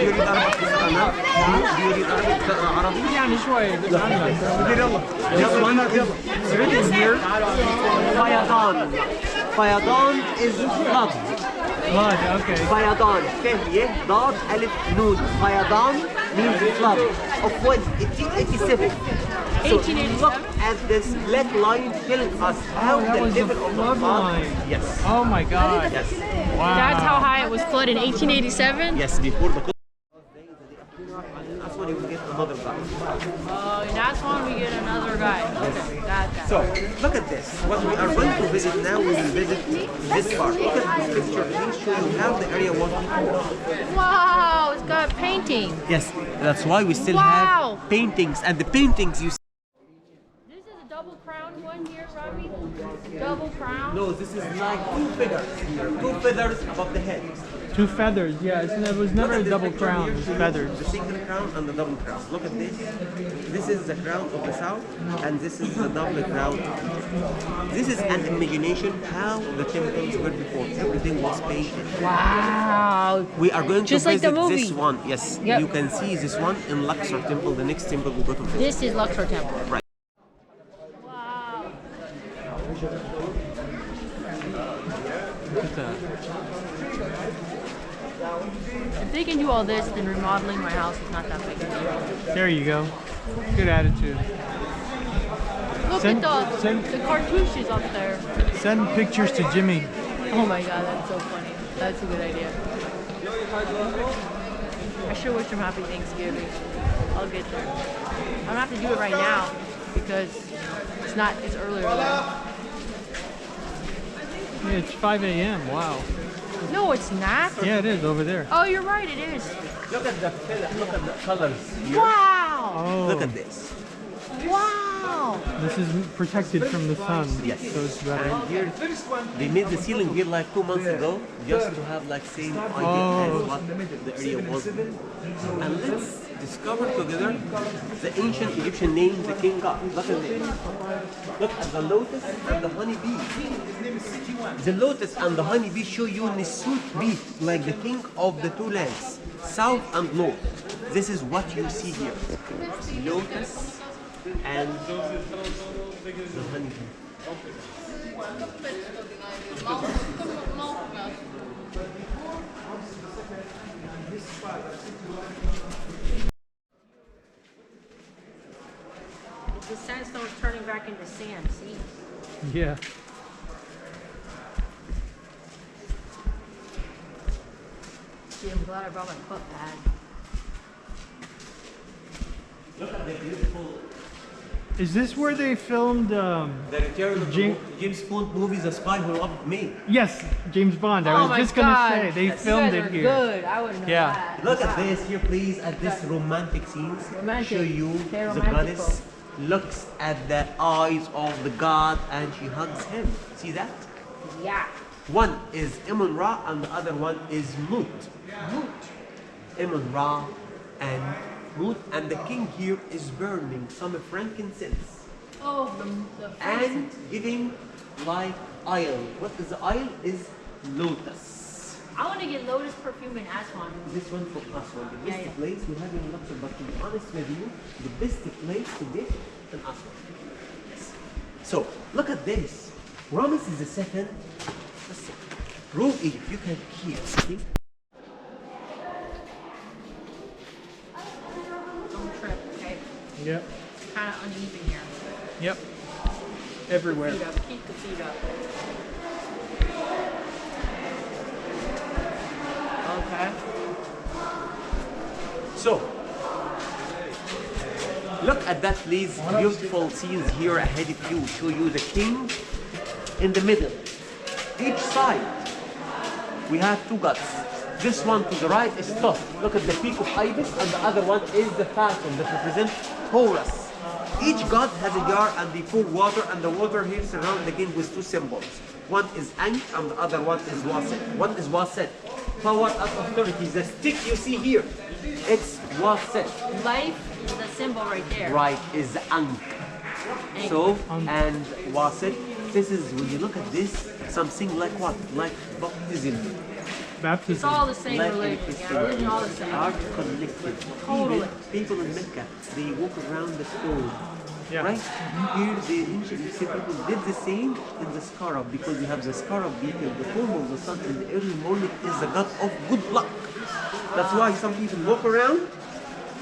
يريد Arabic تسأل عنها؟ يريد Arabic تقرأ عربي؟ يعني شوي بس عنك. It's written here, Fayadan. Fayadan is flood. Blood, okay. Fayadan, Fehye, Dad, Alif, Noon. Fayadan means flood. Of when? 1887. So look at this black line telling us how that the was the level of the flood flood. line. Yes. Oh my God. Yes. Wow. That's how high it was flooded in 1887? Yes, before the that's when you will get another guy. Oh, and that's when we get another guy. Okay, got that. So, look at this. What we are going to visit now, we will visit this part. Look at this picture. Please show you how the area was before. Wow, it's got painting. Yes, that's why we still Wow. have paintings. And the paintings you see. This is a double crown one here, Robbie? Double crown? No, this is like two feathers here. Two feathers above the head. Two feathers, yeah. It was never a double crown, it was feathers. The single crown and the double crown. Look at this. This is the crown of the south, and this is the double crown. This is an imagination how the temples were before. Everything was painted. Wow. We are going Just to like the visit movie. this one. Yes, Yep. you can see this one in Luxor Temple. The next temple we go to visit. This is Luxor Temple. Right. Wow. Look at that. If they can do all this, then remodeling my house is not that big a deal. There you go. Good attitude. Look Send- at send- the cartouches up there. Send pictures to Jimmy. Oh my God, that's so funny. That's a good idea. I sure wish him happy Thanksgiving. I'll get there. I don't have to do it right now because it's earlier there. Yeah, it's 5 a.m. Wow. No, it's not. Yeah, it is over there. Oh, you're right, it is. Look at the colors here. Wow. Oh, Look at this. Wow. this is protected from the sun. Yes. So it's better. And here, they made the ceiling here like 2 months ago, just to have like same idea as what the area was. And let's discover together the ancient Egyptian name, the king god. Look at this. Look at the lotus and the honeybee. The lotus and the honeybee show you Nisut beat, like the king of the two lands, south and north. This is what you see here. Lotus and the honeybee. The sandstone is turning back into sand, see? Yeah. See, I'm glad I brought my foot pad. Look at the beautiful. Is this where they filmed? The return of James- James Bond movie, The Spy Who Loved Me. Yes, James Bond. I Oh was my just gonna God. say they You filmed guys it are here. Good, I wouldn't know Yeah. that. Look at this here, please, at this romantic scenes. Romantic. Show you They're the romantical. goddess looks at the eyes of the god and she hugs him. See that? Yeah. One is Amun Ra and the other one is Mut. Mut. Amun Ra and Mut, and the king here is burning some frankincense Oh, the and giving like oil. What is the oil? Is lotus. I want to get lotus perfume in Aswan. This one for us, one. The best Yeah. place we have in Luxor, but to be honest with you, the best place to get in Aswan. Yes. So, look at this. Ramesses II, ruled Egypt. You can hear, see? Don't trip, okay? Yep. Kind of uneven here. Yep. Everywhere. Feet up, keep the feet up. Okay. So, look at that, please. Beautiful scenes here ahead of you. Show you the king in the middle. Each side, we have two gods. This one to the right is Thoth. Look at the peak of Ibis, and the other one is the falcon that represents Horus. Each god has a jar and they pour water, and the water here surrounded again with two symbols. One is Ankh and the other one is Wasit. One is Wasit, power and authority. The stick you see here, it's Wasit. Life is the symbol right there. Right is Ankh. So, and Wasit, this is, when you look at this, something like what? Like baptism. It's Baptism. all the same like religion. in Yeah, religion all the same. are connected. Totally. Even people in Mecca, they walk around the stone. Yeah. Right? Here the ancient Egyptian people did the same in the scarab, because you have the scarab beacon, the form of the sun in the early morning is the god of good luck. That's why some people walk around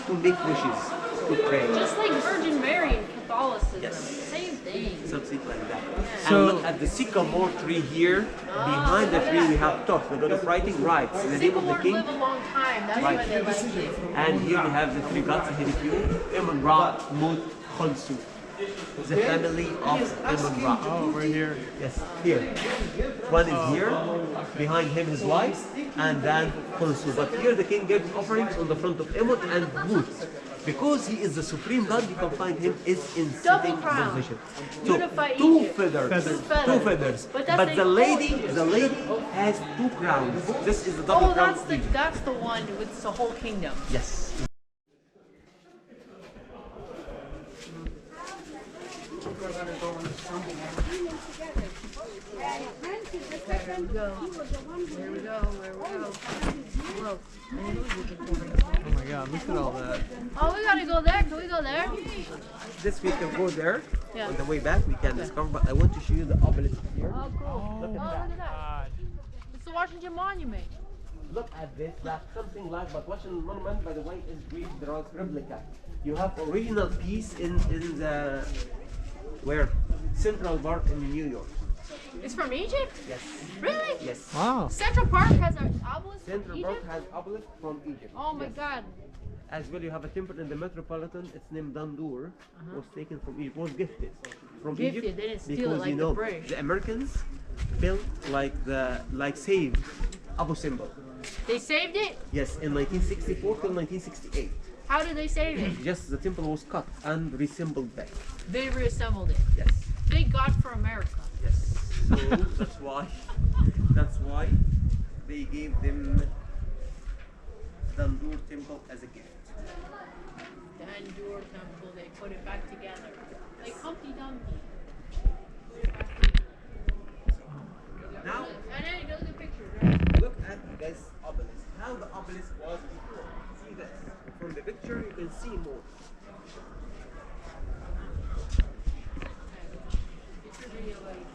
to make wishes, to pray. Just like Virgin Mary in Catholicism. Yes. Same thing. Something like that. So- And look at the sycamore tree here. Behind the tree we have Thoth, the god of writing, writes the name of the Sycamores king. live a long time. That's Right. why they like it. And here we have the three gods ahead of you: Amun, Ra, Mut, khonsu. The family of Amun Ra. Oh, we're here. Yes, here. One is here, behind him his wife, and then khonsu. But here the king gave offerings on the front of Amun and Mut. Because he is the supreme god, you can find him is in Double sitting crown. position. Unify two Egypt. feathers. Feathers. Two feathers. But that's But the- the lady has two crowns. This is the double Oh, crown. that's the one with the whole kingdom. Yes. There we go. There we go. There we go. Whoa. Oh my God, look at all that. Oh, we gotta go there. Can we go there? This we can go there. Yeah. On the way back we can discover, but I want to show you the obelisk here. Oh, cool. Look at Oh, that. look at that. It's the Washington Monument. Look at this, that's something like, but Washington Monument, by the way, is Greek draws replica. You have original piece in the, where? Central Park in New York. It's from Egypt? Yes. Really? Yes. Wow. Central Park has an obelisk from Central Park Egypt? has obelisk from Egypt. Oh my Yes. God. As well, you have a temple in the Metropolitan, it's named Dandur, was taken from Egypt, was gifted from Gifted, Egypt. they didn't steal it because, like you the know, British. the Americans built saved Abu Simbel. They saved it? Yes, in 1964 till 1968. How did they save it? Just the temple was cut and reassembled back. They reassembled it. Yes. Thank God for America. Yes. So that's why they gave them Dandur temple as a gift. The Andur Temple, they put it back together. Like Humpty Dumpty. Now And then you look at the picture, right? look at this obelisk. How the obelisk was before. See this. From the picture you can see more. Picture video, buddy.